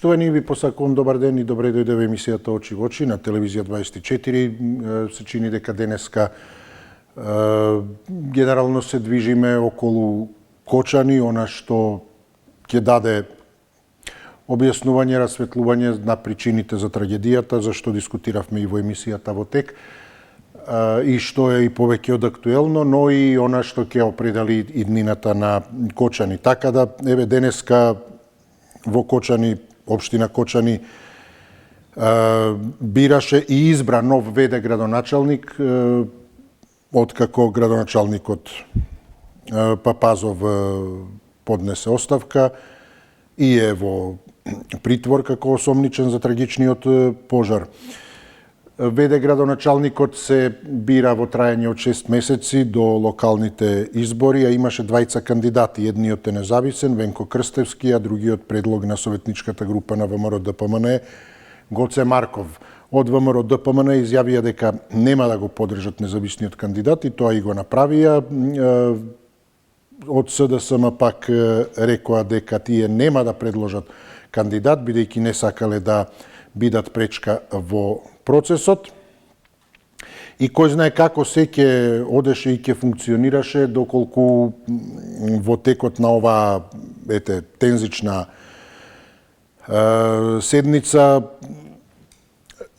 Почитувани, ви посакувам добар ден и добре дојде во емисијата Очи во очи на телевизија 24. Се чини дека денеска генерално се движиме околу Кочани, она што ќе даде објаснување, расветлување на причините за трагедијата, за што дискутиравме и во емисијата во тек, и што е и повеќе од актуелно, но и она што ќе определи иднината на Кочани. Така да, еве, денеска во Кочани, општина Кочани, бираше и избра нов ВД градоначалник, откако градоначалникот Папазов поднесе оставка и е во притвор како осомничен за трагичниот пожар. ВД градоначалникот се бира во трајање од 6 месеци до локалните избори, а имаше двајца кандидати. Едниот е независен, Венко Крстевски, а другиот предлог на советничката група на ВМРО ДПМН, Гоце Марков. Од ВМРО ДПМН изјавија дека нема да го поддржат независниот кандидат и тоа и го направија. Од СДСМ пак рекоа дека тие нема да предложат кандидат, бидејќи не сакале да бидат пречка во процесот. И кој знае како се ќе одеше и ќе функционираше доколку во текот на оваа тензична седница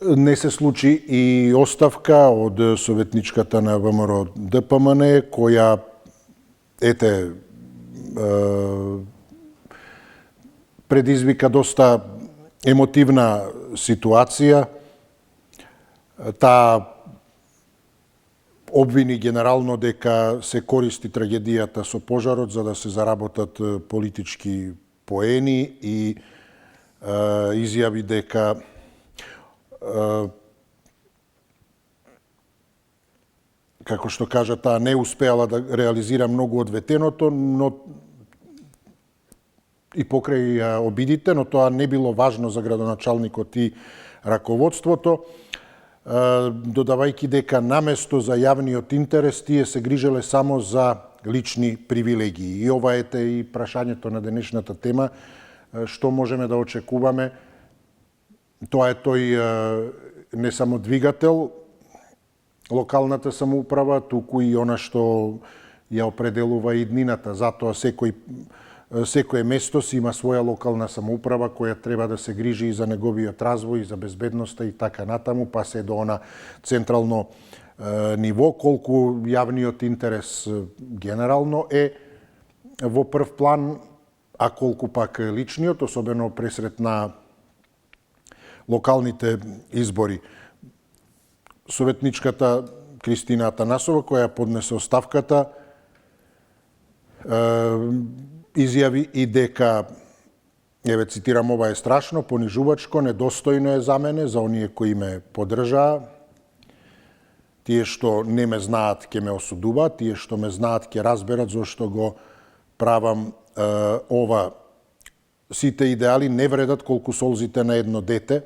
не се случи и оставка од советничката на ВМРО ДПМН, која предизвика доста емотивна ситуација. Таа обвини генерално дека се користи трагедијата со пожарот за да се заработат политички поени и изјави дека како што кажа, таа не успеала да реализира многу од ветеното, но и покрај обидите, но тоа не било важно за градоначалникот и раководството, додавајќи дека наместо за јавниот интерес тие се грижеле само за лични привилегии. И ова ете и прашањето на денешната тема, што можеме да очекуваме. Тоа е тој не само двигател, локалната самоуправа, туку и она што ја определува иднината. Затоа секое место си има своја локална самоуправа која треба да се грижи и за неговиот развој, и за безбедноста и така натаму, па се до она централно ниво, колку јавниот интерес генерално е во прв план, а колку пак личниот, особено пресрет на локалните избори. Советничката Кристина Атанасова, која поднесе оставката, изјави и дека, еве цитирам, ова е страшно, понижувачко, недостојно е за мене, за оние кои ме поддржаа. Тие што не ме знаат ќе ме осудуваат, тие што ме знаат ќе разберат зошто го правам ова. Сите идеали не вредат колку солзите на едно дете,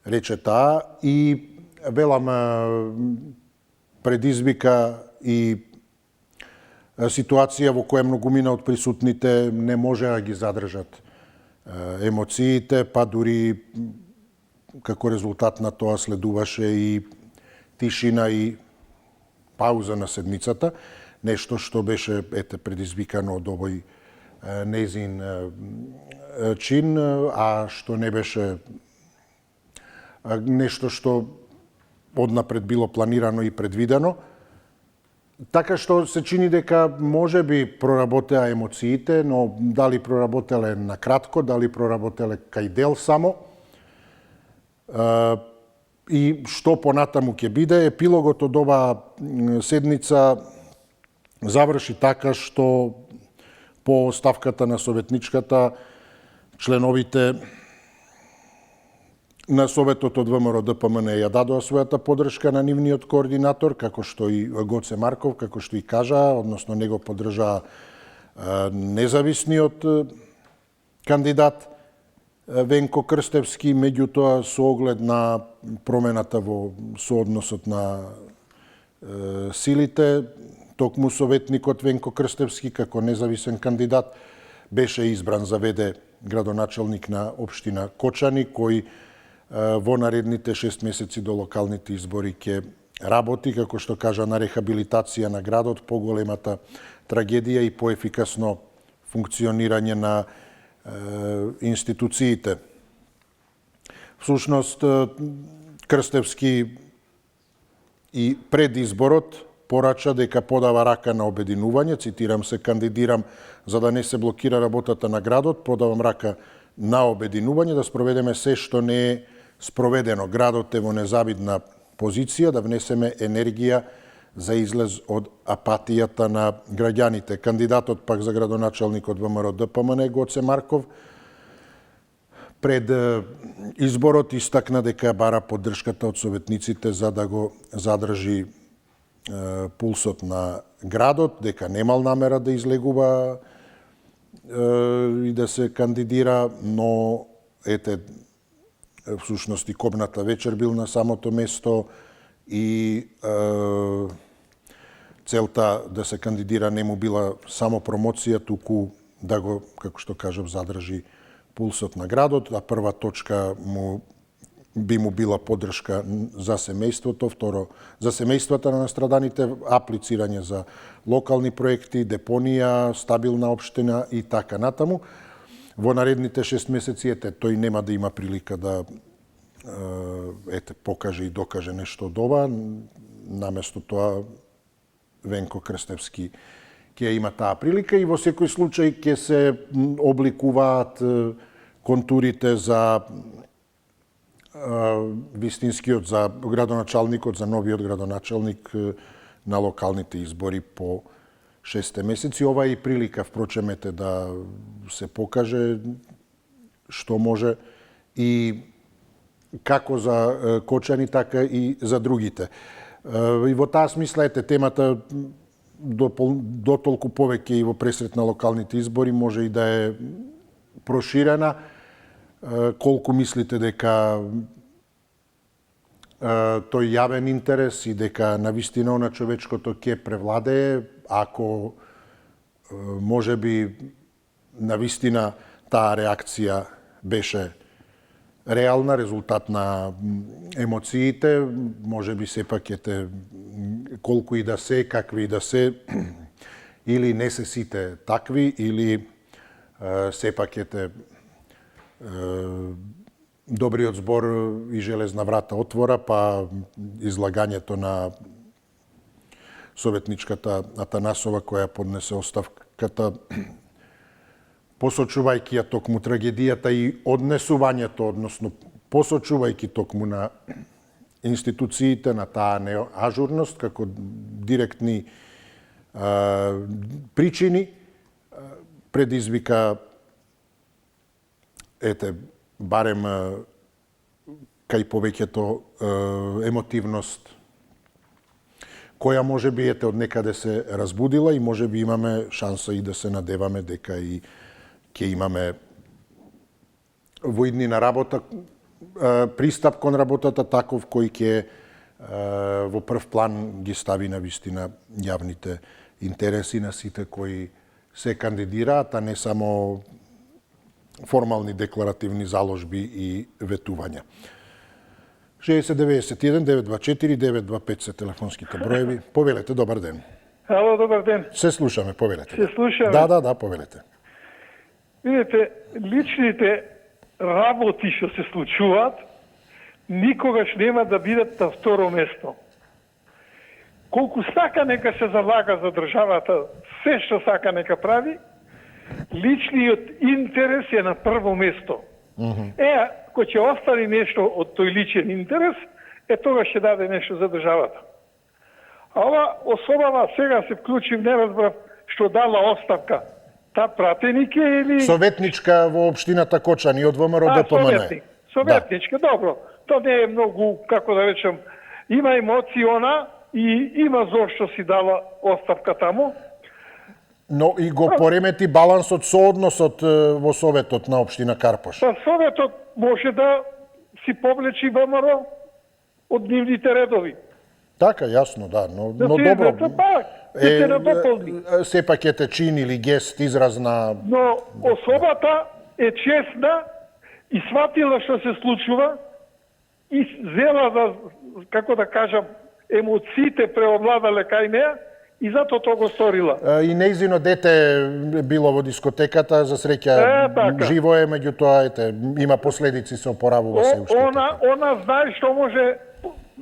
рече таа, и велам предизвика и ситуација во која многумина од присутните не може да ги задржат емоциите, па дури како резултат на тоа следуваше и тишина и пауза на седмицата, нешто што беше предизвикано од овој нејзин чин, а што не беше нешто што однапред било планирано и предвидено. Така што се чини дека може би проработеа емоциите, но дали проработеле на кратко, дали проработеле кај дел само. И што понатаму ќе биде, епилогот од оваа седница заврши така што по оставката на советничката членовите на Советот од ВМРО ДПМН ја дадоа својата поддршка на нивниот координатор, како што и Гоце Марков, како што и кажа, односно него поддржаа независниот кандидат Венко Крстевски, меѓутоа со оглед на промената во соодносот на силите, токму советникот Венко Крстевски како независен кандидат беше избран за ВД градоначалник на општина Кочани, кој во наредните 6 месеци до локалните избори ќе работи, како што кажа, на рехабилитација на градот, поголемата трагедија и поефикасно функционирање на институциите. Всушност, Крстевски и пред изборот порача дека подава рака на обединување, цитирам, се кандидирам за да не се блокира работата на градот, подавам рака на обединување, да спроведеме се што не е спроведено. Градот е во незавидна позиција, да внесеме енергија за излез од апатијата на граѓаните. Кандидатот пак за градоначалник од ВМРО ДПМН Гоце Марков пред изборот истакна дека бара поддршката од советниците за да го задржи пулсот на градот, дека немал намера да излегува и да се кандидира, но ете, всушност и кобната вечер бил на самото место и целта да се кандидира не му била само промоција, туку да го, како што кажав, задржи пулсот на градот, а прва точка би му била поддршка за семејството, второ за семејствата на настраданите, аплицирање за локални проекти, депонија, стабилна општина и така натаму. Во наредните 6 месеци тој нема да има прилика да покаже и докаже нешто од ова. Наместо тоа Венко Крстевски ќе има таа прилика и во секој случај ќе се обликуваат контурите за вистинскиот, за градоначалникот, за новиот градоначалник на локалните избори по 6 месеци. Ова е и прилика, впрочем, да се покаже што може и како за Кочани, така и за другите. И во таа смисла, темата дотолку повеќе и во пресрет на локалните избори може и да е проширена. Колку мислите дека тој јавен интерес и дека навистина на човечкото ќе превладее, ако може би навистина таа реакција беше реална, резултат на емоциите, може би сепак колку и да се, какви и да се, или не се сите такви, или сепак добриот збор и железна врата отвора, па излагањето на советничката Атанасова која поднесе оставката, посочувајќи ја токму трагедијата и однесувањето, односно посочувајќи токму на институциите, на таа неажурност, како директни причини, предизвика барем кај повеќето емотивност, која може би од некаде се разбудила и може би имаме шанса и да се надеваме дека и ќе имаме во иднина работа, пристап кон работата таков кој ќе во прв план ги стави на вистина јавните интереси на сите кои се кандидираат, а не само формални декларативни заложби и ветувања. 6091 924 925 се телефонските броеви. Повелете, добар ден. Ало, добар ден. Се слушаме, повелете. Се слушаме? Да, повелете. Видите, личните работи што се случуваат, никогаш нема да бидат на второ место. Колку сака нека се залага за државата, се што сака нека прави, личниот интерес е на прво место. Кој ќе остави нешто од тој личен интерес, тога ќе даде нешто за државата. А ова особава сега се вклучив, не разбрав што дала оставка. Та пратеник е или... Советничка во општината Кочани од ВМРО ДПМН. Советничка, добро. То не е многу, како да речем, има емоции она и има зошто си дала оставка таму. Но и го поремети балансот со односот во Советот на општина Карпош. Па Советот може да си повлечи ВМРО од нивните редови. Така, јасно, да, но добро. Сепак сепак чин или гест израз на... Но особата е честна и сватила што се случува и зела да, како да кажам, емоциите преовладале кај неа и затоа тоа го сторила. И нејзино дете било во дискотеката, за среќа така. живо е, меѓутоа ете има последици, се опоравува се уште. Она знае што може,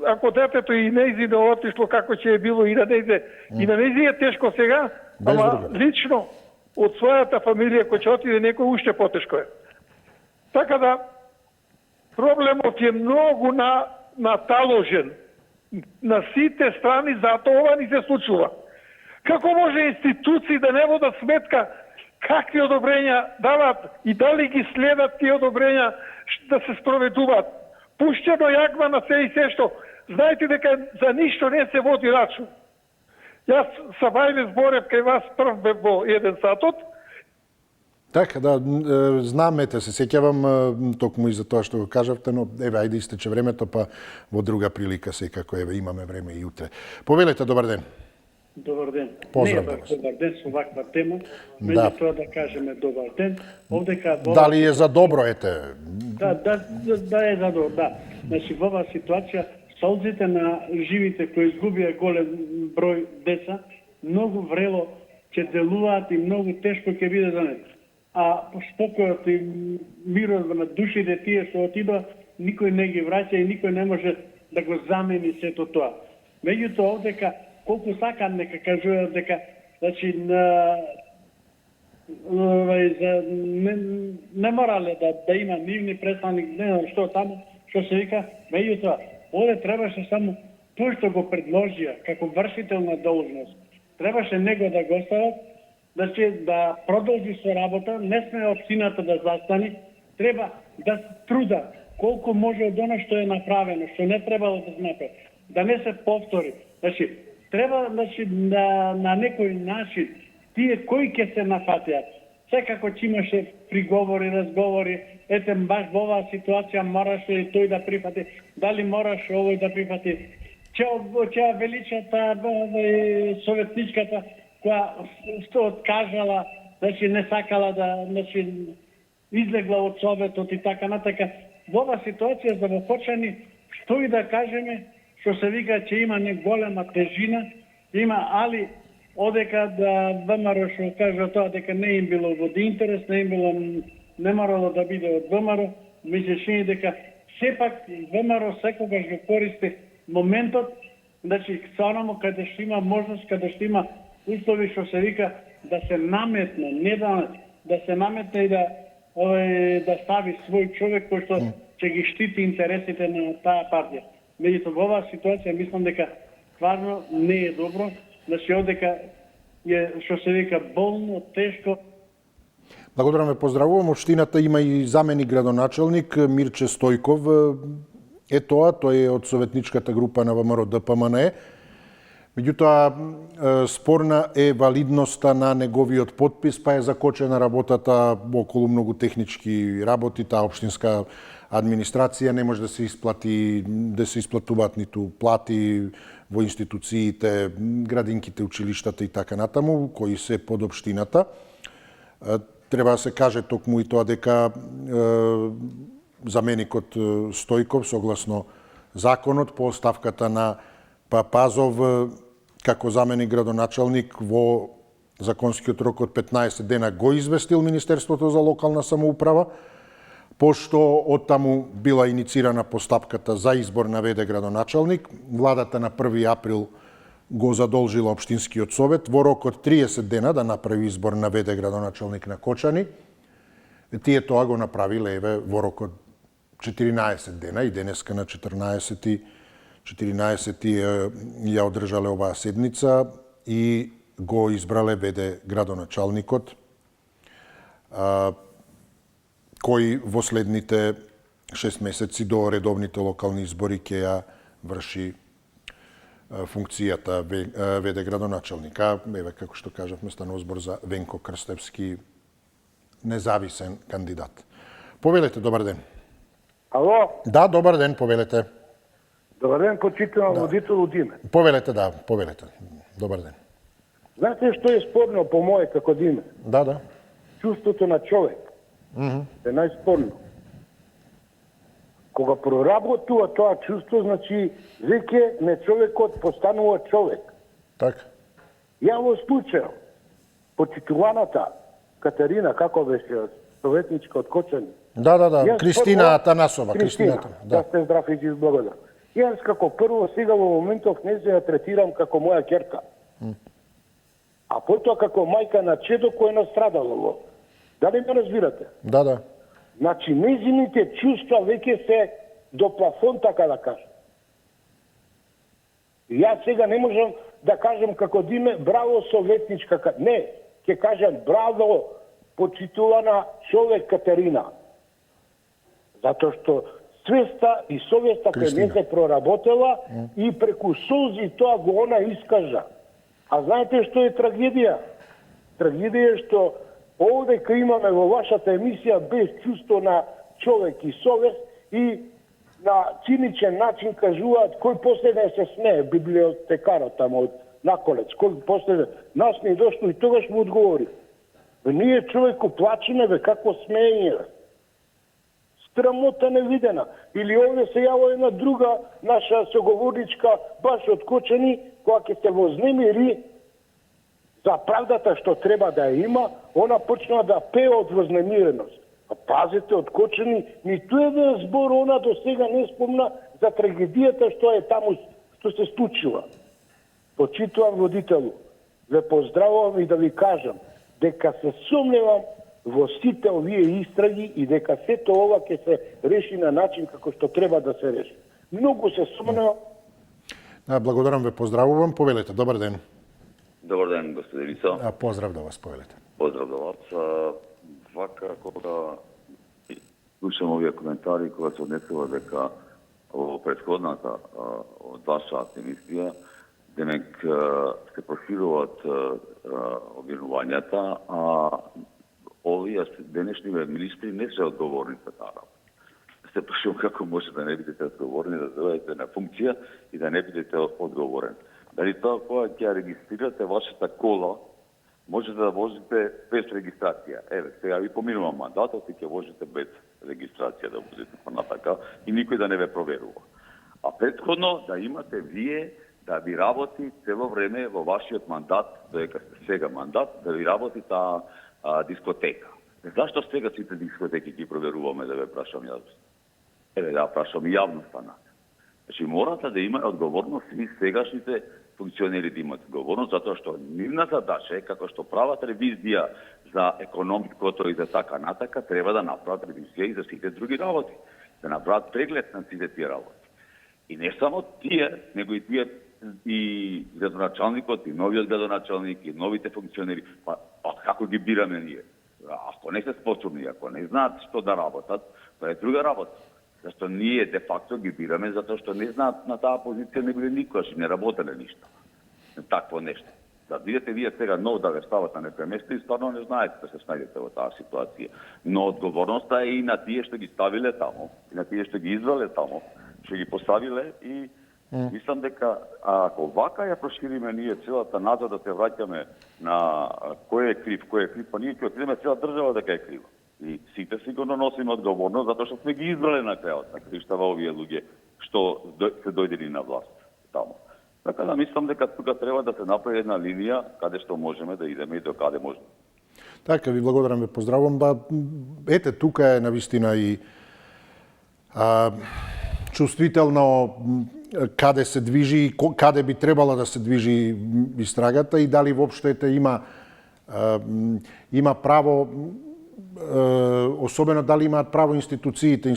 ако детето и нејзино отишло како ќе е било и на нејзе. И на нејзе е тешко сега, ама лично од својата фамилија кој ќе отиде некој уште потешко е. Така да проблемот е многу наталожен на сите страни, затоа ова ни се случува. Како може институции да не водат сметка какви одобрења дават и дали ги следат тие одобрења да се спроведуваат? Пуштено јагма на се и се што. Знаете дека за ништо не се води рачун. Јас са Вајле зборев кај вас прв бе во 1 сатот. Така, да, знам, ете, се сеќавам токму и за тоа што го кажавте, но еве, ајде истече времето, па во друга прилика секако, еве, имаме време и утре. Повелете, добар ден. Добар ден. Поздрав не е вас. добар ден со ваква тема, Да. меѓутоа да кажеме добар ден. Овдека Дали е за добро, ете? да е за добро, да. Значи во оваа ситуација солзите на живите кои изгубија голем број деца многу врело ќе делуваат и многу тешко ќе биде за нив. А спокојот и мирот на душите тие што отидоа, никој не ги враќа и никој не може да го замени сето тоа. Меѓутоа овдека колку сакам нека кажуваат дека значи не морале да има нивни представник, не знам што таму, што се вика, меѓутоа овде требаше само тој што го предложија како вршител на должност, требаше него да го стават, значи да продолжи со работа, не сме општината да застани, треба да се труда колку може од она што е направено, што не требало да се направи, да не се повтори. Значи, треба на некој начин тие кои ќе се нафатиат. Секако че имаше приговори, разговори, ете баш во оваа ситуација мораше и тој да прифати, дали мораше овој да прифати. Че величата советничката која што откажала, значи не сакала да, значи излегла од советот и така натака. Во оваа ситуација за Вопочани, што и да кажеме, што се вика че има не голема тежина, има, али одека да ВМРО што кажа тоа дека не им било во интерес, не морало да биде од ВМРО, ми се чини дека сепак ВМРО секогаш го користи моментот, значи со онамо каде што има можност, каде што има услови што се вика да се наметне, не да се наметне и да стави свој човек кој што ќе ги штити интересите на таа партија. Меѓутоа во оваа ситуација мислам дека стварно не е добро, значи одека е што се вика болно, тешко. Благодарам ве, поздравувам. Општината има и заменик градоначелник Мирче Стојков. Е тоа, тој е од советничката група на ВМРО ДПМНЕ. Меѓутоа, спорна е валидноста на неговиот подпис, па е закочена работата околу многу технички работи, таа општинска администрација не може да се исплатуваат ниту плати во институциите, градинките, училиштата и така натаму, кои се под општината. Треба да се каже токму и тоа дека заменикот Стојков, согласно законот, по оставката на Папазов како заменик градоначелник во законскиот рок од 15 дена го известил Министерството за локална самоуправа, пошто оттаму била иницирана постапката за избор на ВД градоначелник. Владата на 1 април го задолжила Општинскиот совет во рок од 30 дена да направи избор на ВД градоначелник на Кочани. Тие тоа го направиле еве во рок од 14 дена и денеска на 14 ја одржале оваа седница и го избрале ВД градоначалникот, кој во следните 6 месеци до редовните локални избори ќе ја врши функцијата ВД градоначалник. Еве, како што кажавме, станува збор за Венко Крстевски, независен кандидат. Повелете, добар ден. Ало? Да, добар ден, повелете. Добар ден, почитувам водител од име. Повелете, да, повелете. Добар ден. Знаете што е спорно по моје како Диме? Да. Чувството на човек. Е најспорно. Кога проработува тоа чувство, значи веќе не човекот постанува човек. Така. Ја во случај, почитуваната Катерина, како беше советничка од Кочани. Да, Јас Кристина прво- Атанасова. Кристина, да сте здрав и благодарам. Јас како прво сега во моментов не се ја третирам како моја ќерка. А потоа како мајка на чедо кој е настрадало. Дали ме разбирате? Да. Значи, незините чувства веќе се до плафон, така да кажам. И јас сега не можам да кажам како Диме, браво советничка, не, ќе кажам браво почитувана човек Катерина. Затоа што свеста и совеста кој не се проработела и преку солзи тоа го она искажа. А знаете што е трагедија? Трагедија е што овде кај имаме во вашата емисија без чувство на човек и совест и на циничен начин кажуваат кој последен се смее, библиотекарот тамо од Наколец, кој последен нас не дошло и тогаш му одговори. Ние човеку плачиме, како смеење. Срамота невидена. Или овде се јава една друга наша соговорничка, баш од Кочани, која ќе се вознемири за правдата што треба да ја има, она почнува да пее од вознемиреност. А пазете, од Кочани, ниту еден збор она до сега не спомна за трагедијата што е таму, што се случила. Почитувам водителу, ве поздравувам и да ви кажам дека се сомневам во сите овие истраги и дека сето ова ќе се реши на начин како што треба да се реши. Многу се сомневам. Да, благодарам, ве поздравувам. Повелете, добар ден. Добар ден, господин Ицо. Поздрав да вас, повелете. Поздрав до вас. Вака, кога слушам овие коментари, кога се однесува дека во претходната од ваша емисија, демек се прошируваат обвинувањата, а овие денешни министри не се одговорни за таа работа. Се прашувам како може да не бидете одговорни, да дојдете на функција и да не бидете одговорен. Дали тоа кога ќе регистрирате вашата кола, можете да возите без регистрација. Еве, сега ви поминува мандатот и ќе возите без регистрација да возите понатака и никој да не ве проверува. А претходно да имате вие да ви работи цело време во вашиот мандат, додека сте сега мандат, да ви работи таа дискотека. Зашто сега сите дискотеки ги проверуваме, да ве прашам јас? Еве, да прашам и јавноста на. Значи, морате да имате одговорност и сегашните функционери да имат одговорност, затоа што нивна задача е, како што прават ревизија за економикото и за така натака, треба да направат ревизија и за сите други работи. Да направат преглед на сите тие работи. И не само тие, него и тие и градоначалникот, и новиот градоначалник, и новите функционери. Па како ги бираме ние? Ако не се способни, ако не знаат што да работат, тоа е друга работа. Зашто ние де факто ги бираме затоа што не знаат на таа позиција не биле никогаш, не работеле ништо. Такво нешто. Да бидете вие сега нов да ве стават на некој место и стварно не знаете да се снајдете во таа ситуација. Но одговорноста е и на тие што ги ставиле тамо, и на тие што ги извеле тамо, што ги поставиле и мислам дека ако вака ја прошириме ние целата назад да се враќаме на кој е крив, па ние ќе отидеме цела држава дека е крива. И сите сигурно носиме одговорност затоа што сме ги избрале на крајот на криштава овие луѓе што се дојдени на власт тамо. Така да мислам дека тука треба да се направи една линија каде што можеме да идеме и до каде можеме. Така, ви благодарам, ве поздравувам. Ете, тука е навистина и чувствително каде се движи и каде би требала да се движи истрагата и дали воопшто има право, особено дали имаат право институциите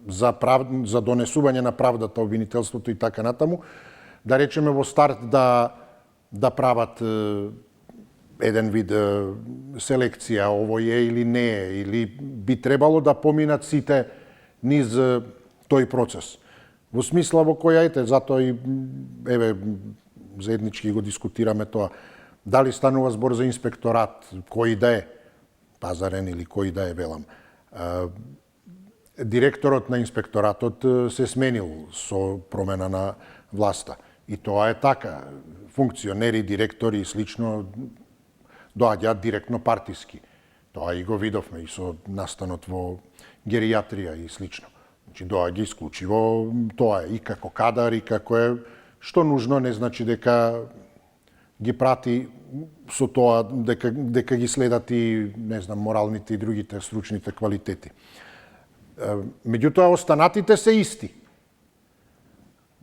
за донесување на правдата, обвинителството и така натаму, да речеме во старт да прават еден вид селекција, ово е или не е, или би требало да поминат сите низ тој процес. Во смисла во која затоа и еве заеднички го дискутираме тоа. Дали станува збор за инспекторат, кој да е, пазарен или кој да е, велам. Директорот на инспекторатот се сменил со промена на власта. И тоа е така. Функционери, директори и слично доаѓаат директно партиски. Тоа и го видовме и со настанот во геријатрија и слично. Значи доаѓа исклучиво тоа и како кадар и како е, што нужно не значи дека ги прати со тоа дека ги следат и, не знам, моралните и другите стручните квалитети. Меѓутоа, останатите се исти.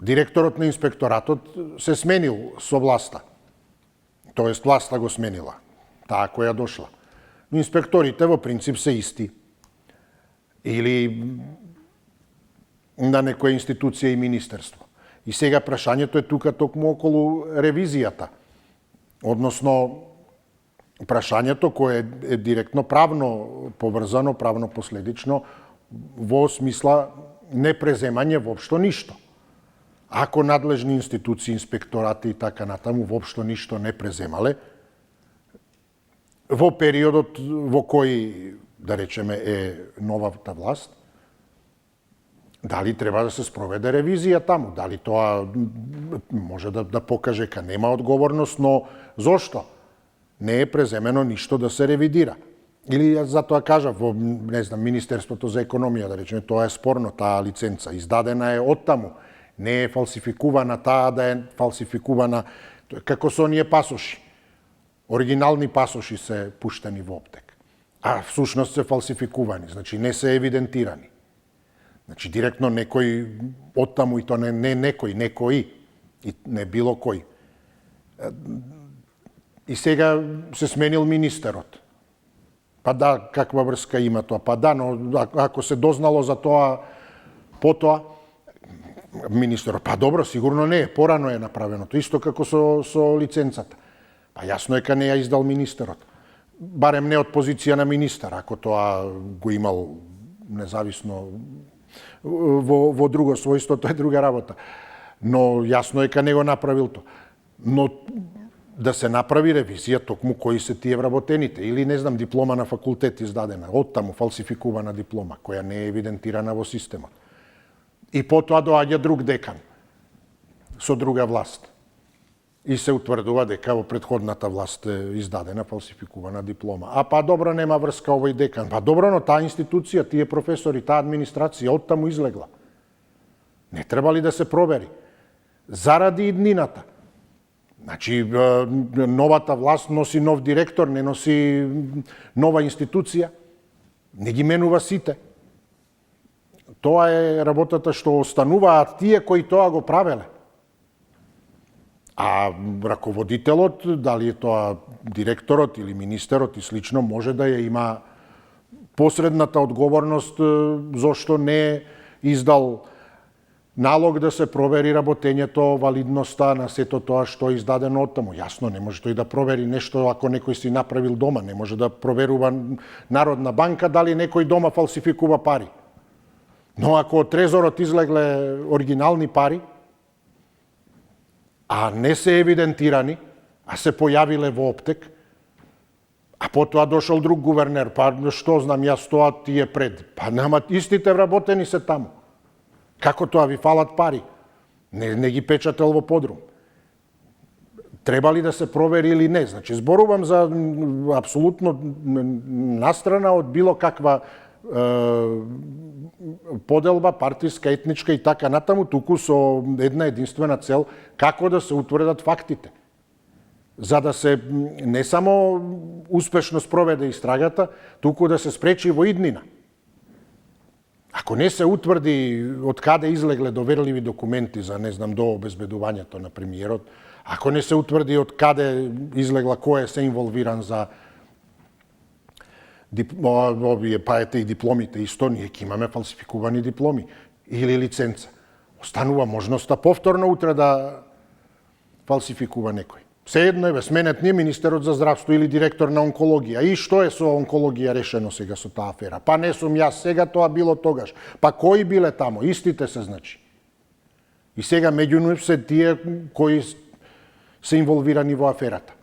Директорот на инспекторатот се сменил со власта. Тоест, власта го сменила, таа која дошла. Но инспекторите во принцип се исти. Или на некоја институција и министерство. И сега прашањето е тука токму околу ревизијата. Односно, прашањето кое е директно правно поврзано, правно последично, во смисла непреземање воопшто ништо. Ако надлежни институции, инспекторати и така натаму воопшто ништо не преземале, во периодот во кој, да речеме, е новата власт, дали треба да се спроведе ревизија таму, дали тоа може да покаже ка нема одговорност, но зошто? Не е преземено ништо да се ревидира. Или затоа кажав, во, не знам, Министерството за економија, да речеме, тоа е спорно, таа лиценца, издадена е оттаму, не е фалсификувана таа да е фалсификувана, како со оние пасоши. Оригинални пасоши се пуштени во оптек, а всушност се фалсификувани, значи не се евидентирани. Значи, директно некој оттаму, и то не некој, некои, и не било кој. И сега се сменил министерот. Па да, каква врска има тоа? Па да, но ако се дознало за тоа потоа, министерот, па добро, сигурно не е, порано е направеното, исто како со лиценцата. Па јасно е ка не ја издал министерот. Барем не од позиција на министер, ако тоа го имал независно во друго својство, тоа е друга работа. Но јасно е ка не го направил тоа. Но да се направи ревизија токму кои се тие вработените, или не знам, диплома на факултет издадена, оттаму фалсификувана диплома, која не е евидентирана во системот. И потоа доаѓа друг декан со друга власт. И се утврдува дека во претходната власт е издадена фалсификувана диплома. А па добро, нема врска овој декан. Па добро, но таа институција, тие професори, таа администрација оттаму излегла. Не треба ли да се провери? Заради иднината. Значи, новата власт носи нов директор, не носи нова институција. Не ги менува сите. Тоа е работата што остануваат тие кои тоа го правеле. А раководителот, дали е тоа директорот или министерот и слично, може да ја има посредната одговорност зошто не е издал налог да се провери работењето, валидноста на сето тоа што е издадено оттаму. Јасно, не може тој да провери нешто ако некој си направил дома, не може да проверува Народна банка дали некој дома фалсификува пари. Но ако од трезорот излегле оригинални пари, а не се евидентирани, а се појавиле во оптек, а потоа дошол друг гувернер, па што знам јас, тоа ти е пред. Па нема, истите вработени се таму. Како тоа ви фалат пари? Не ги печател во подрум. Треба ли да се провери или не? Значи, зборувам за апсолутно настрана од било каква поделба, партиска, етничка и така натаму, туку со една единствена цел како да се утврдат фактите. За да се не само успешно спроведе истрагата, туку да се спречи во иднина. Ако не се утврди од каде излегле доверливи документи за, не знам, до обезбедувањето на премиерот, ако не се утврди од каде излегла кој се инволвиран за овие, па ете и дипломите, исто, ние ќе имаме фалсификувани дипломи или лиценца. Останува можноста повторно утре да фалсификува некој. Сеедно е, сменет не министерот за здравство или директор на онкологија. И што е со онкологија решено сега со таа афера? Па не сум јас сега, тоа било тогаш. Па кои биле тамо? Истите се, значи. И сега меѓу нив се тие кои се инволвирани во аферата.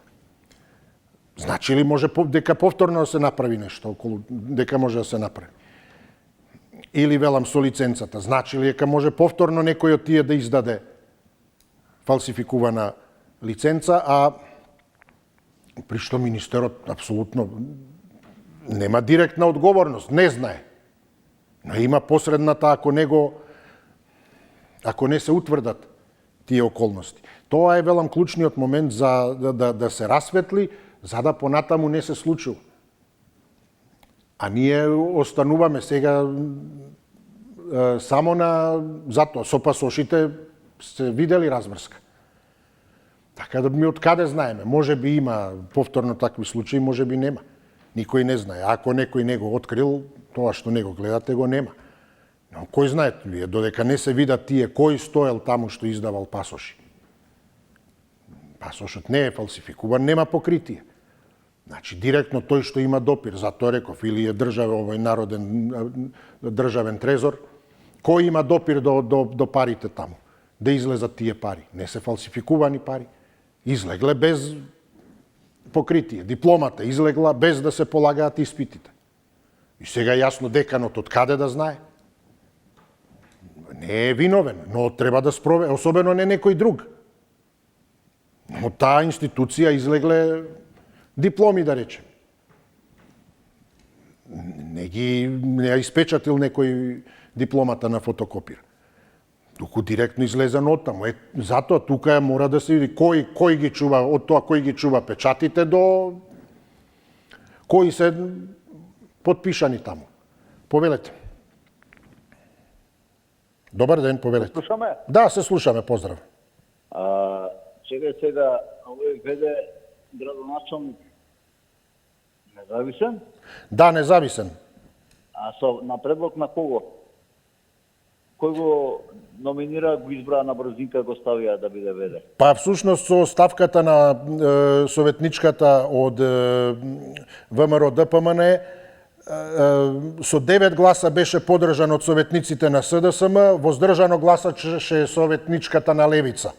Значи ли може дека повторно да се направи нешто околу, дека може да се направи? Или велам со лиценцата, значи ли дека може повторно некој од тие да издаде фалсификувана лиценца, а При што министерот апсолутно нема директна одговорност, не знае. Но има посредната ако не се утврдат тие околности. Тоа е, велам, клучниот момент за да се расветли, за да понатаму не се случува. А ние остануваме сега само на затоа. Со пасошите се видели разврска. Така да ми откаде знаеме. Може би има повторно такви случаи, може би нема. Никој не знае. Ако некој не го открил, тоа што не го гледате го нема. Но кој знае вие, додека не се видат тие кој стоел таму што издавал пасоши. Пасошот не е фалсификуван, нема покритие. Значи, директно тој што има допир, затоа реков, или е овој народен државен трезор, кој има допир до парите таму, да излезат тие пари. Не се фалсификувани пари. Излегле без покритие. Дипломата излегла без да се полагаат испитите. И сега јасно деканот од каде да знае? Не е виновен, но треба да спрове, особено не некој друг. Но таа институција излегле дипломи, да речем. Не испечатил некој дипломата на фотокопир. Туку директно излезено од таму. Затоа тука мора да се види кој ги чува, од тоа кој ги чува печатите до кои се потпишани таму. Повелете. Добар ден, повелете. Слушаме? Да, се слушаме, поздрав. Чекај сега, овој веде градоначалник независен? Да, независен. А на предлог на кого? Кој го номинира, го избра на брзинка, го ставија да биде веде? Па всушност со ставката на советничката од ВМРО ДПМН со 9 гласа беше подржан од советниците на СДСМ, воздржано гласаше советничката на Левица,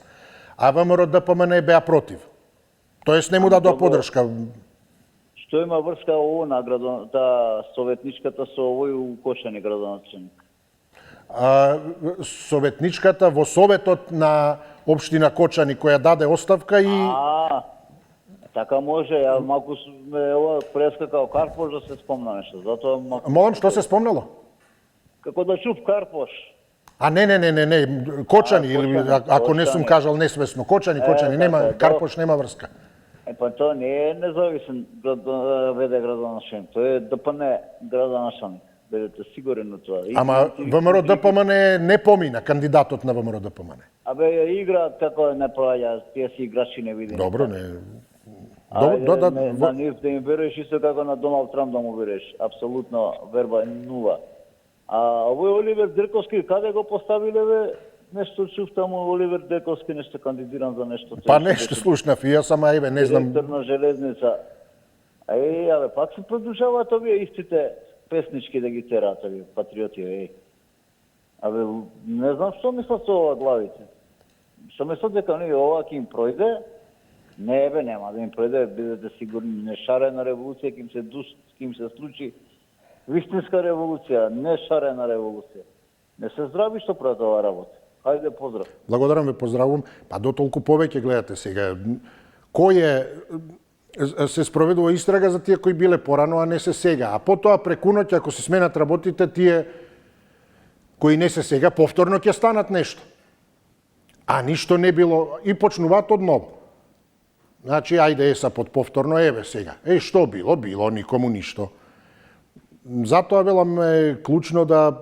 а ВМРО ДПМН беа против. Тоест не му дадоа подршка. Што има врска ово на таа советничката со овој укошени градоначалник? Советничката во советот на општина Кочани која даде оставка и така може, ја малку сме ова прескакал Карпош да се спомна нешто. Затоа малку... Молам, што се спомнало? Како да чув Карпош. Не, Кочани, или ако не сум кажал несвесно, Кочани, нема, Карпош нема врска. Па тоа не е независен веде градоначалник, тоа е ДПН градоначалник. Бидете сигурен на тоа. Ама ВМРО ДПМН не помина кандидатот на ВМРО ДПМН. Абе играат како не праја, тие си играчи не видени. Добро, не. На нив да им веруваш исто како на Доналд Трамп да му веруваш. Апсолутно верба нула. А овој Оливер Дерковски каде го поставиле бе? Нешто чув таму Оливер Дерковски нешто кандидиран за нешто. Па нешто слушнав и јас сама не знам. Директор на железница. Абе пак се продолжаваат овие истите песнички да ги тераат овие патриоти. Абе не знам што мислат со ова главите. Што мислат дека ова ќе им пројде? Не бе, нема да им пројде, бидете сигурни, не шарена револуција ќе им се случи. Вистинска револуција, не шарена револуција. Не се здрави што прават ова работа. Хајде, поздрав. Благодарам ве, поздравувам. Па дотолку повеќе гледате сега. Се спроведува истрага за тие кои биле порано, а не се сега. А потоа преку ноќ, ако се сменат работите, тие кои не се сега, повторно ќе станат нешто. А ништо не било и почнуваат од ново. Значи, ајде са под повторно, еве сега. Што било? Било, никому ништо. Затоа, велам, е клучно да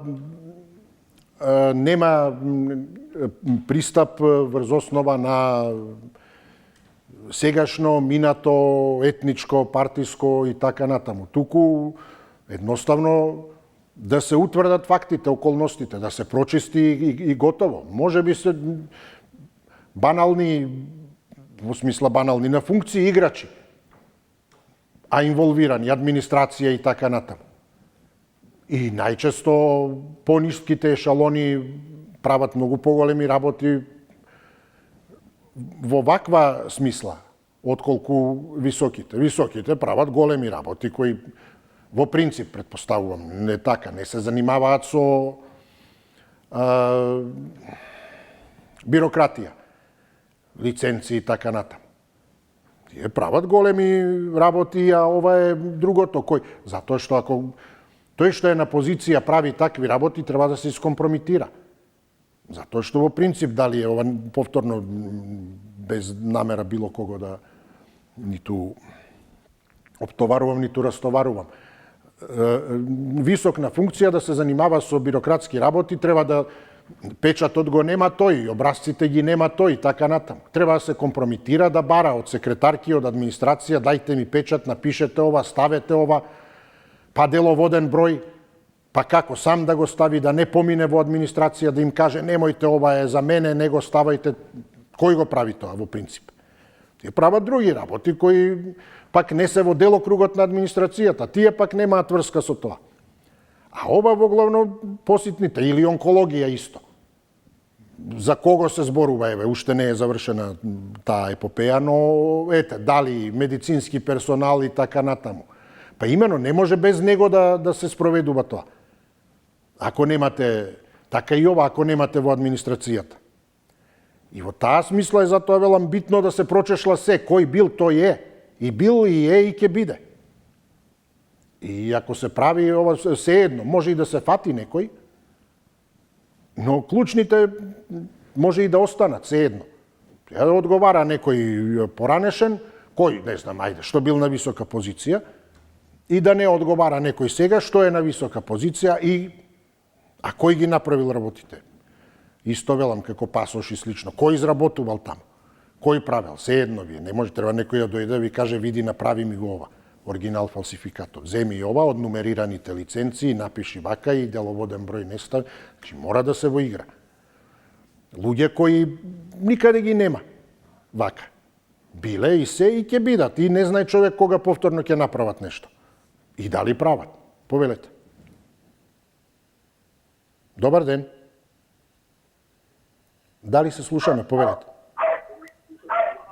нема пристап врз основа на сегашно, минато, етничко, партиско и така натаму. Туку, едноставно, да се утврдат фактите, околностите, да се прочисти и готово. Може би се банални, во смисла банални, на функции играчи, а инволвирани, администрација и така натаму. И најчесто пониските ешалони прават многу поголеми работи во ваква смисла, отколку високите. Високите прават големи работи кои во принцип, предпоставувам, не така, не се занимаваат со бирократија, лиценци и така натаму. Тие прават големи работи, а ова е другото кој. Затоа што ако тој што е на позиција прави такви работи, треба да се искомпромитира. Затоа што во принцип дали е ова повторно без намера било кого да ниту оптоварувам, ниту растоварувам. Висок на функција да се занимава со бирократски работи, треба да печатот го нема тој, образците ги нема тој, така натаму. Треба да се компрометира, да бара од секретарки, од администрација, дајте ми печат, напишете ова, ставете ова, па деловоден број, па како сам да го стави, да не помине во администрација, да им каже немојте ова е за мене, не го ставајте. Кој го прави тоа во принцип? Тие прават други работи кои пак не се во делокругот на администрацијата, тие пак немаат врска со тоа. А ова во главно поситните, или онкологија исто. За кого се зборува, еве, уште не е завршена таа епопеја, но ете, дали медицински персонал и така натаму. Па имено, не може без него да се спроведува тоа. Ако немате, така и ова, ако немате во администрацијата. И во таа смисла е затоа велам битно да се прочешла се, кој бил, тој е. И бил, и е, и ќе биде. И ако се прави ова се едно, може и да се фати некој, но клучните може и да останат, се едно. Треба да одговара некој поранешен, кој, не знам, ајде, што бил на висока позиција, и да не одговара некој сега што е на висока позиција а кој ги направил работите. Исто велам како пасош и слично. Кој изработувал таму? Кој правил? Се едно вие. Не може, треба некој да дојде да ви каже види направи ми го ова. Оригинал фалсификатор. Земи ова од нумерираните лиценци, напиши вака и деловоден број не стави. Значи мора да се во игра. Луѓе кои никаде ги нема. Вака. Биле и се и ќе бидат. И не знае човек кога повторно ќе направат нешто. И дали прават. Повелете. Добар ден. Дали се слушаме? Повелете.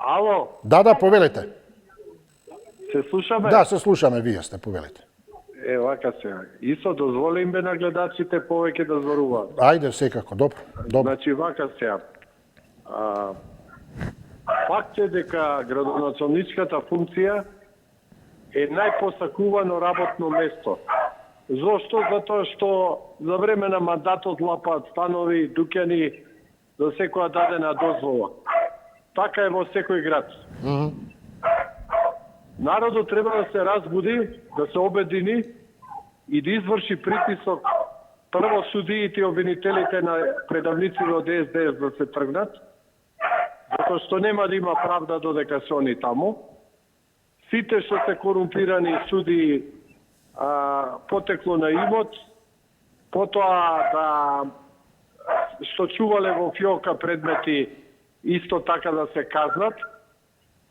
Ало? Да, повелете. Се слушаме? Да, се слушаме, вие сте, повелете. Вака сега. Исто дозволи им бе на гледачите повеќе да зборуваат. Ајде, секако, добро. Значи, вака сега. Факт е дека градоначалничката функција е најпосакувано работно место. Зошто? Затоа што за време на мандатот лапаат станови, дуќани за секоја дадена дозвола. Така е во секој град. Народот треба да се разбуди, да се обедини и да изврши притисок прво судиите и обвинителите на предавниците од СДС да се тргнат, затоа што нема да има правда додека се они таму. Сите што се корумпирани суди потекло на имот, потоа што чувале во фиока предмети исто така да се казнат,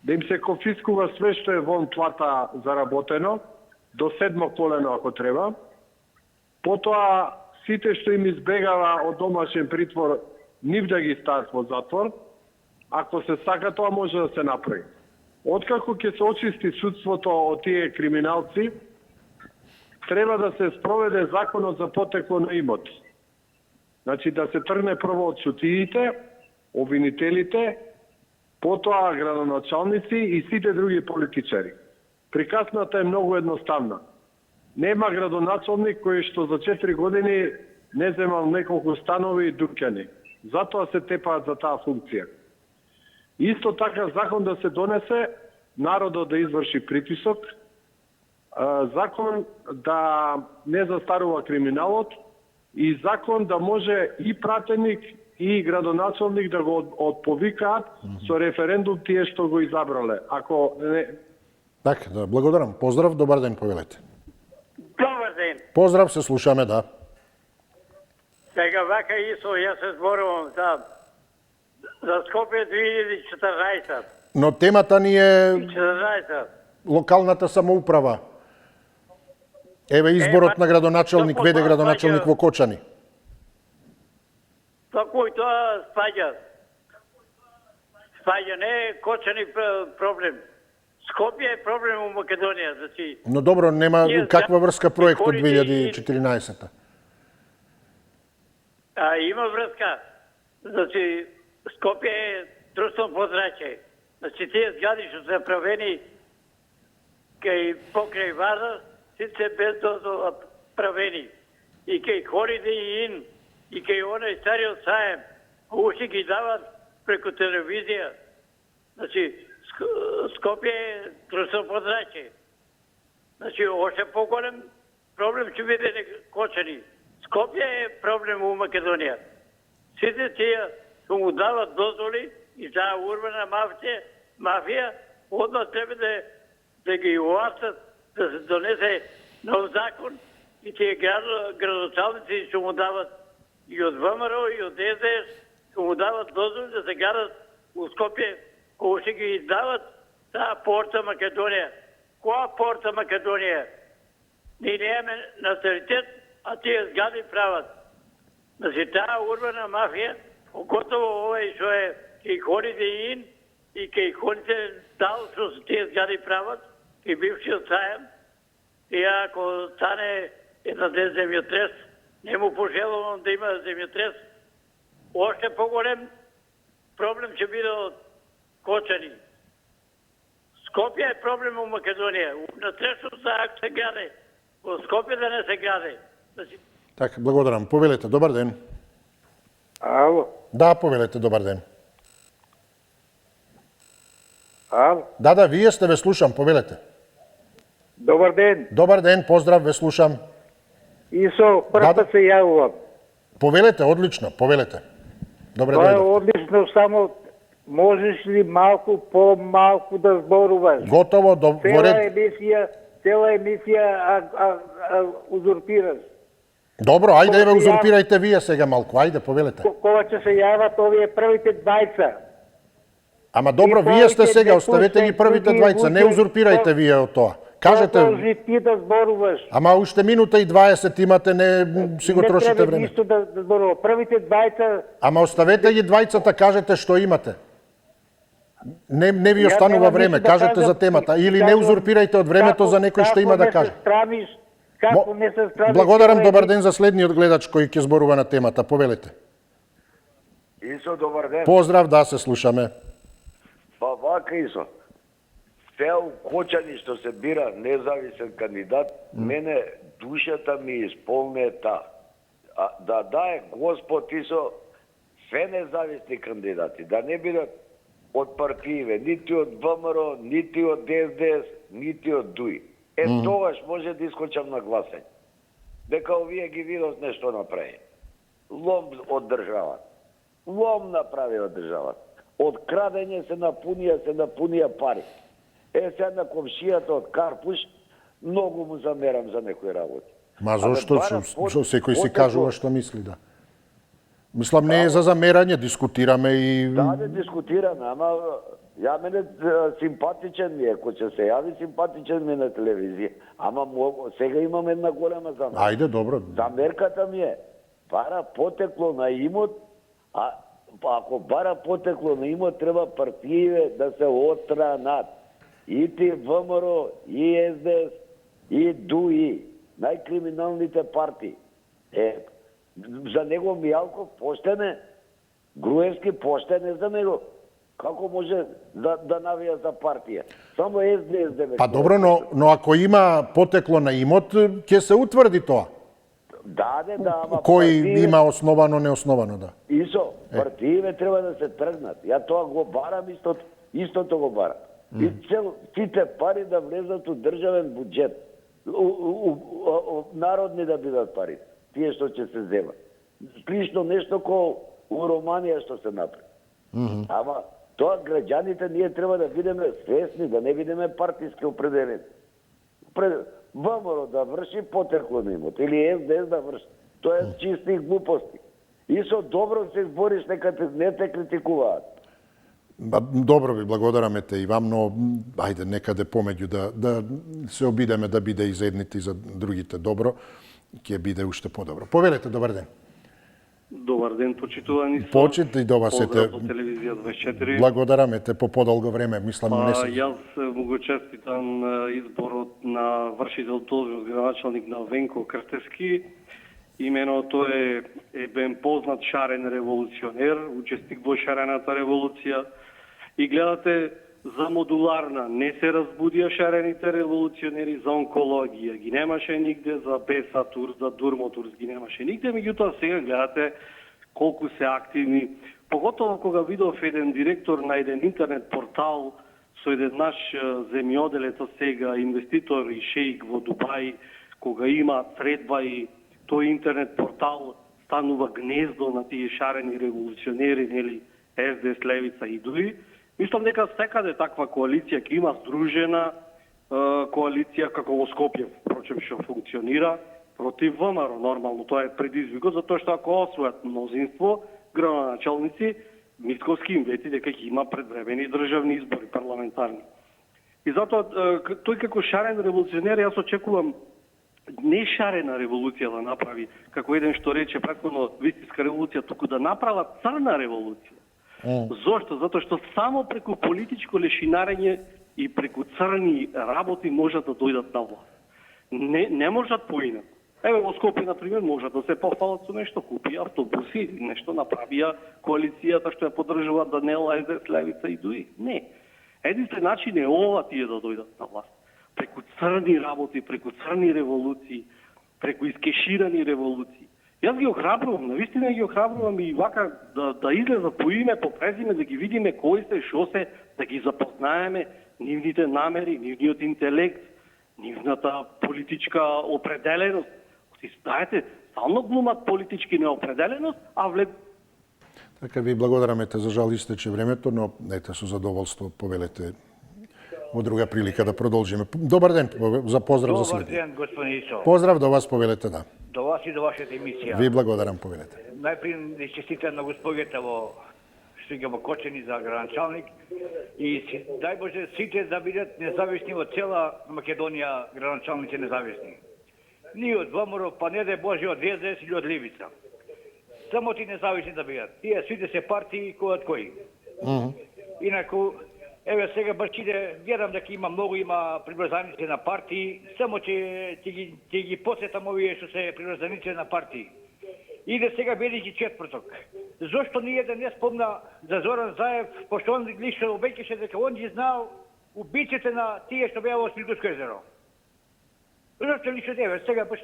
да им се конфискува све што е вон плата заработено, до 7 колено ако треба. Потоа сите што им избегава од домашен притвор, нив да ги стават во затвор. Ако се сака, тоа може да се направи. Откако ќе се очисти судството од тие криминалци, треба да се спроведе законот за потекло на имот. Значи да се тргне прво од сутиите, обвинителите, потоа градоначалници и сите други политичари. Приказната е многу едноставна. Нема градоначалник кој што за 4 години не земал неколку станови и дуќани. Затоа се тепаат за таа функција. Исто така закон да се донесе, народот да изврши притисок, закон да не застарува криминалот и закон да може и пратеник и градоначалник да го отповикаат со референдум тие што го изабрале. Ако не... Така, да, благодарам. Поздрав, добар ден, повелете. Добар ден. Поздрав, се слушаме, да. Сега вака исто, јас се зборувам за Скопје 2014. Но темата ни е 14. локалната самоуправа. Еве изборот на градоначалник, веде градоначалник во Кочани. Тако и тоа спаѓа. Спаѓа, не е Кочани проблем. Скопје е проблем у Македонија, значи. Но добро, нема каква врска проектот 2014-та? Има врска. Значи, Скопје е друштвено подрачје. Значи, тие згади што се правени кај покрај Вардар, сите без дозвола правени. И кај Holiday Inn, и кај онај стариот саем, уште ги дават преку телевизија. Значи, Скопје е трусо подраче. Значи, още по-голем проблем ќе биде Кочани. Скопје е проблем у Македонија. Сите тие што му дават дозволи и таа урбана мафија, одма треба да ги уастат, да се донесе нов закон и тие градоначалници што му дават и од ВМРО и од СДС, што му дават дозволи да се гарат у Скопје, уште ги дават таа порта Македонија. Која порта Македонија? Ние немаме националитет, а тие згади прават. Значи, таа урбана мафија, готово овој што е кај Holiday Inn и кај Континентал, што се тие згади прават, и бившиот саем, и ако стане една ден земјотрес, не му пожелувам да има земјотрес, още по-голем проблем ќе биде од Кочани. Скопје е проблем у Македонија. На трешот за акт се гаде. Во Скопје да не се гаде. Така, благодарам. Повелете, добар ден. Ало. Да, повелете, добар ден. Ало. Да, вие сте, ве слушам, повелете. Добар ден. Добар ден, поздрав, ве слушам. Исо, прв пат се јавувам. Повелете, одлично, повелете. Добре Тоа е дојде. одлично, само можеш ли малку по-малку да зборуваш? Готово, во ред. Цела емисија узурпираш. Добро, ајде ве узурпирајте вие сега малку, ајде, повелете. Кога ќе се јават овие првите двајца? Ама добро, вие сте сега, оставете ги првите двајца, не узурпирајте вие од тоа. Кажете... Продолжи ти да зборуваш. Ама уште минута и 20 имате, не си го трошите време. Не треба ништо да зборува. Првите двајца... Ама оставете ги двајцата, кажете што имате. Не ви останува време, кажете за темата. Или не узурпирајте од времето за некој што има да каже. Како не се справиш... Благодарам, добар ден за следниот гледач кој ќе зборува на темата. Повелете. Исо, добар ден. Поздрав, да, се слушаме. Па вака, Исо. Цел Кочани што се бира независен кандидат, мене душата ми исполнета. Да дае Господ Исо све независни кандидати, да не бидат од партииве, нити од ВМРО, нити од СДС, нити од ДУИ. Тогаш може да искочам на гласање. Дека овие ги видат нешто направи. Лом од државата. Лом направи од државата. Од крадење се напунија пари. Сега на комшијата од Карпуш, многу му замерам за некои работи. Ма зошто? Секој си кажува што мисли, да. Мислам, не е за замерање, дискутираме и... Да, дискутираме, ама ја мене симпатичен ми е, кој ќе се јави симпатичен ми е на телевизија. Ама сега имам една голема замерка. Ајде, добро. Замерката ми е, бара потекло на имот, а ако бара потекло на имот, треба партииве да се отстранат. И ти ВМРО, и СДС, и ДУИ, најкриминалните партии. За него Мијалков поштен е, Груевски поштен е за него. Како може да навија за партија? Само СДС да... Па добро, но ако има потекло на имот, ќе се утврди тоа. Да, ама... Кој има основано, неосновано, да. Исо, партииве треба да се тргнат. Ја тоа го барам, истото го барам. И сите пари да влезат у државен буџет. Народни да бидат пари. Тие што ќе се земат. Слично нешто ко у Романија што се направи. Ама тоа граѓаните ние треба да бидеме свесни, да не бидеме партиски определени. ВМРО да врши потекло на имот, или СДС да врши. Тоа е чисти глупости. И со добро се избориш, нека не те критикуваат. Добро ви благодараме те и вам, но ајде некаде помеѓу да се обидеме да биде и за едните и за другите добро, ќе биде уште подобро. Повелете, добар ден. Добар ден, почитувани. Почит и до вас ете. Поздрав од телевизија 24. Благодараме те по подолго време, мислам не се. Јас му го честитам изборот на вршител должност градоначалник на Венко Крстевски. Имено тој е бен познат шарен револуционер, учесник во шарената револуција. И гледате, за модуларна не се разбудија шарените револуционери, за онкологија ги немаше нигде, за Бесатур, за Дурмотурс ги немаше нигде, меѓутоа сега гледате колку се активни. Поготово кога видов еден директор на еден интернет портал со еден наш земјоделец сега, инвеститор и шеик во Дубај, кога има средба и тој интернет портал станува гнездо на тие шарени револуционери, нели, СДС, Левица и други. Мислам дека секаде таква коалиција ќе има здружена коалиција како во Скопје, впрочем што функционира против ВМРО. Нормално тоа е предизвикот, затоа што ако освојат мнозинство, градоначалници, Мицковски им вети дека ќе има предвремени државни избори парламентарни. И затоа тој како шарен револуционер, јас очекувам не шарена револуција да направи, како еден што рече претходно вистинска револуција, туку да направат црна револуција. Зошто? Затоа што само преку политичко лешинарење и преку црни работи можат да дојдат на власт. Не можат поинак. Еве во Скопје, например, можат да се пофалат со нешто, купи автобуси, нешто направија коалицијата што ја поддржува Даниела, СДС, Левица и други. Не. Единствен начин е ова тие да дојдат на власт. Преку црни работи, преку црни револуции, преку искеширани револуции. Јас ги охрабрувам, навистина ги охрабрувам и вака да излезат по име, по презиме, да ги видиме кои се, шо се, да ги запознаеме, нивните намери, нивниот интелект, нивната политичка определеност. Знаете, стално глумат политички неопределеност, а влед... Така ви благодараме, за жал истече времето, но ете со задоволство повелете во друга прилика да продолжиме. Добар ден, за поздрав за следи. Добар ден, господин Исо. Поздрав до вас, повелете, да. До вас и до вашата емисија. Ви благодарам, повелете. Најпред да честитам на госпогата што ги во Кочани за градоначалник и дај Боже сите да бидат независни од цела Македонија, градоначалници независни. Ни од ВМРО, па не дај Боже од СДС или од Левица. Само ти независни да бидат. Тие сите се партии кои од кои. Инаку, еве сега баш гледам дека има приврзаници на партии, само ќе ги посетам овие што се приврзаници на партии. Иде сега велики четврток. Зошто ниједен не спомна за Зоран Заев, пошто он лично обеќаше дека он ги знал убиците на тие што беа во Смилковско езеро. Зошто лично еве сега баш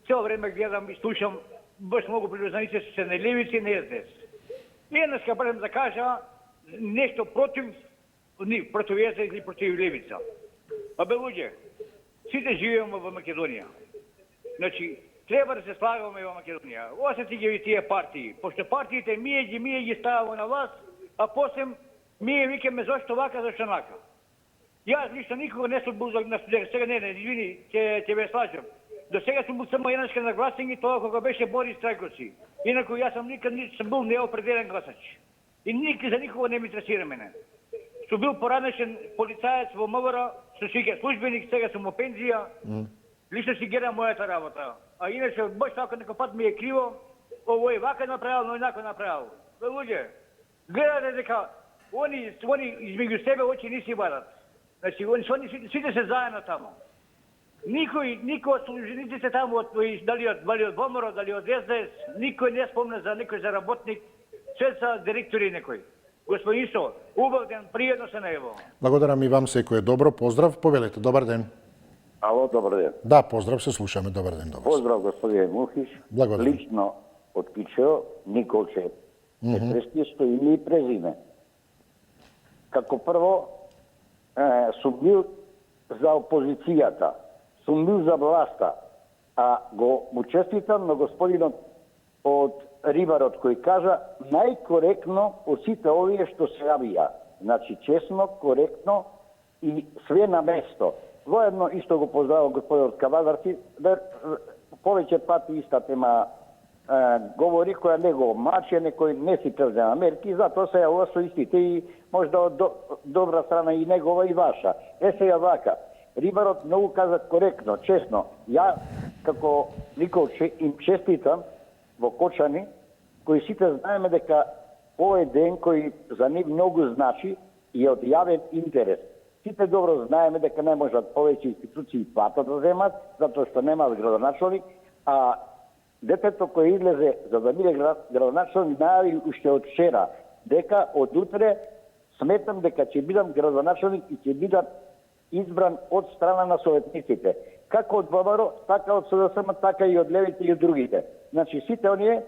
цело време гледам и слушам баш многу приврзаници се на Левици и на СДС. И еднашка барем да кажа нешто против СДС или против Левица. Абе луѓе, сите живееме во Македонија. Значи, треба да се слагаме во Македонија. Осети ги тие партии, пошто партиите ние ги ставаме на власт, а после ние викаме зашто вака, зашто нака. Јас лично никога не сум бил сега извини, ќе ве слажам. До сега сум бил само еднашка на гласање, тоа кога беше Борис Трајковски. Инаку јас сум никад сум бил неопределен гласач. И за никога не ми интересира мене. Сум бил поранешен полицаец во МВР, со службеник, сега сум во пензија. Лично си гледам мојата работа. А иначе, баш така некој пат ми е криво, овој вака направил, но инако направил. Луѓе, гледате дека они измеѓу себе очи не си вадат. Значи, сите се заедно тамо. Никој од служениците тамо, дали од ВМРО, дали од СДС, никој не спомна за некој заработник, се са директори некој. Господин Исо, убав ден, пријатно се најаво. Благодарам и вам, секој добро. Поздрав, повелете, добар ден. Ало, добар ден. Да, поздрав, се слушаме, добар ден до вас. Поздрав, господин Мухиш. Благодарам. Лично од Кичео, Николче, Крестијсто и ми презиме. Како прво, сум бил за опозицијата, сум бил за власта, а му честитам на господинот од Рибарот кој кажа најкоректно од сите овие што се јавија. Значи, честно, коректно и све на место. Воедно исто го поздравам господинот Кавадарци, повеќе пати иста тема говори, која не го маче, некој не си презема мерки, затоа се јава со истите и можда од добра страна и негова и ваша. Сега вака, Рибарот многу каза коректно, честно. Ја, како Николче, им честитам во Кочани, кои сите знаеме дека овој ден кој за нив многу значи и од јавен интерес. Сите добро знаеме дека не можат повеќе институции плата да земат, затоа што немаат градоначалник, а детето кој излезе за да биде градоначалник најави уште од вчера дека од утре сметам дека ќе бидам градоначалник и ќе бидам избран од страна на советниците. Како од ВМРО, така од СДСМ, така и од левите и од другите. Значи, сите оние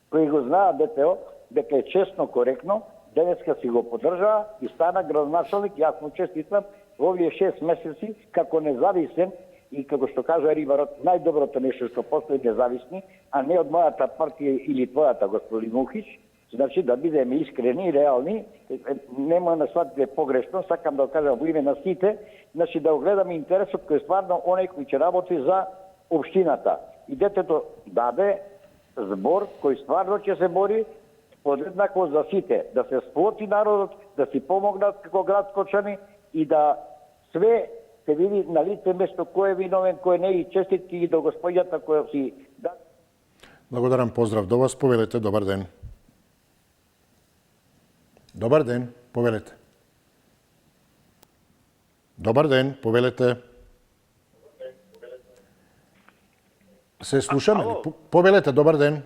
кои го знаат ДТО, дека е честно, коректно, денеска си го поддржава и стана градоначалник. Јас му честитам во овие 6 месеци како независен и како што кажа Рибарот, најдоброто нешто што постои независни, а не од мојата партија или твојата, господин Ухич. Значи, да бидеме искрени и реални, нема да сватите погрешно, сакам да кажам во име на сите, значи да огледаме интересот кој стварно оној кој ќе работи за општината. И детето даде збор кој стварно ќе се бори подеднакво за сите, да се сплоти народот, да си помогнат како град Скочани и да све се види на лице место кој е виновен, кој не, и честитки и до господјата која си да. Благодарам, поздрав до вас, повелете, добар ден. Добар ден, повелете. Добар ден, повелете. Се слушаме ли? Повелете, добар ден.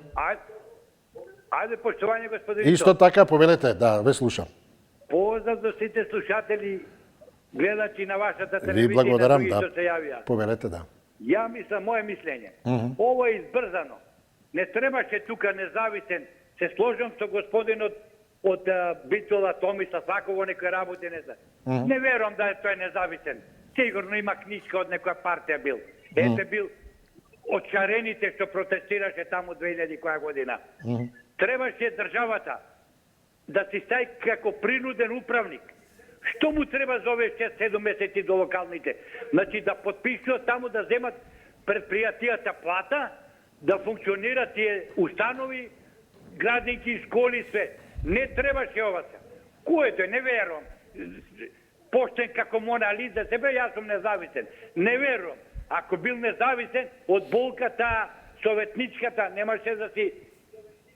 Ајде, поштовање, господин. Исто така, повелете, да, ве слушам. Поздрав до сите слушатели, гледачи на вашата телевизија. Ви благодарам, и да. се јавија. Повелете, да. Ја мислам, моје мислење. Ово е избрзано. Не требаше тука независен. Се сложам со господинот од Битола, Томислав, ваково некој работи, не знам. Не верувам да е тој независен. Сигурно има книжка од некоја партија бил. Ете бил од шарените што протестираше таму 2000 која година. Требаше државата да си стаи како принуден управник. Што му треба за овие 6-7 месеци до локалните? Значи да подпишуваат таму, да земат предпријатијата плата, да функционираат тие установи, градинки, школи, све. Не требаше ова се. Кој тој? Не верувам. Поштен како Мона Лиза, себе јас сум независен. Не верувам. Ако бил независен од болката, советничката, немаше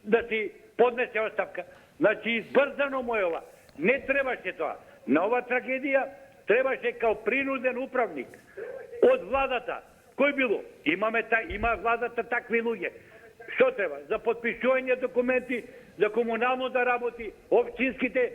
да си поднесе оставка. Значи избрзано му е ова. Не требаше тоа. На ова трагедија требаше као принуден управник од владата. Кој било? Има владата такви луѓе. Што треба? За подпишување документи, за комунално да работи, општинските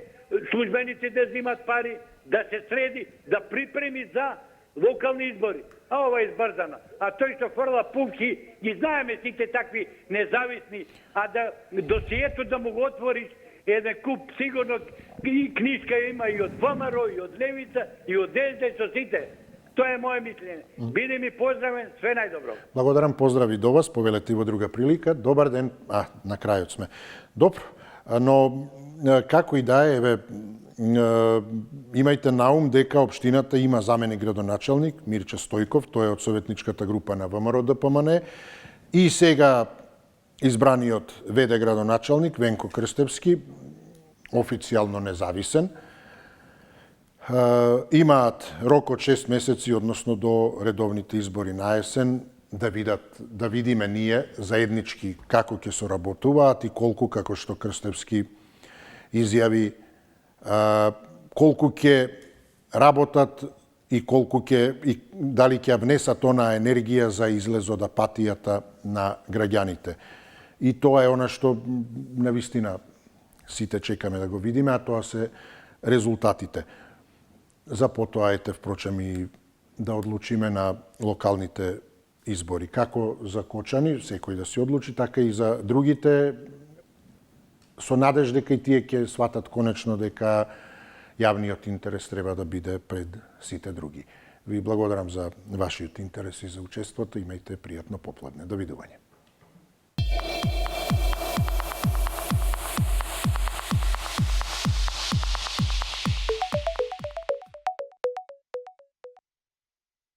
службеници да земат пари, да се среди, да припреми за локални избори. А ова е избрзано. А тој што фрла пумки, ги знаеме сите такви независни, а да досието да му го отвориш еден куп, сигурно и книжка има и од ВМРО, и од Левица, и од СДС, и со сите. Тоа е моје мислење. Биди ми поздравен, све најдобро. Благодарам, поздрави до вас, повелете во друга прилика. Добар ден. На крајот сме. Добро, но како и да е, имајте на ум дека општината има заменик градоначалник, Мирче Стојков, тој е од советничката група на ВМРО ДПМН, и сега избраниот ВД градоначалник Венко Крстевски, официјално независен. Имаат рок од 6 месеци, односно до редовните избори на есен, да видиме ние заеднички како ќе соработуваат и колку, како што Крстевски изјави, колку ќе работат и колку дали ќе внесат она енергија за излез од апатијата на граѓаните. И тоа е она што навистина сите чекаме да го видиме, а тоа се резултатите. За потоа ете, впрочем, и да одлучиме на локалните избори. Како за Кочани, секој да се одлучи, така и за другите, со надеж дека и тие ќе сватат конечно дека јавниот интерес треба да биде пред сите други. Ви благодарам за вашиот интерес и за учеството. Имајте пријатно попладне. Довидување.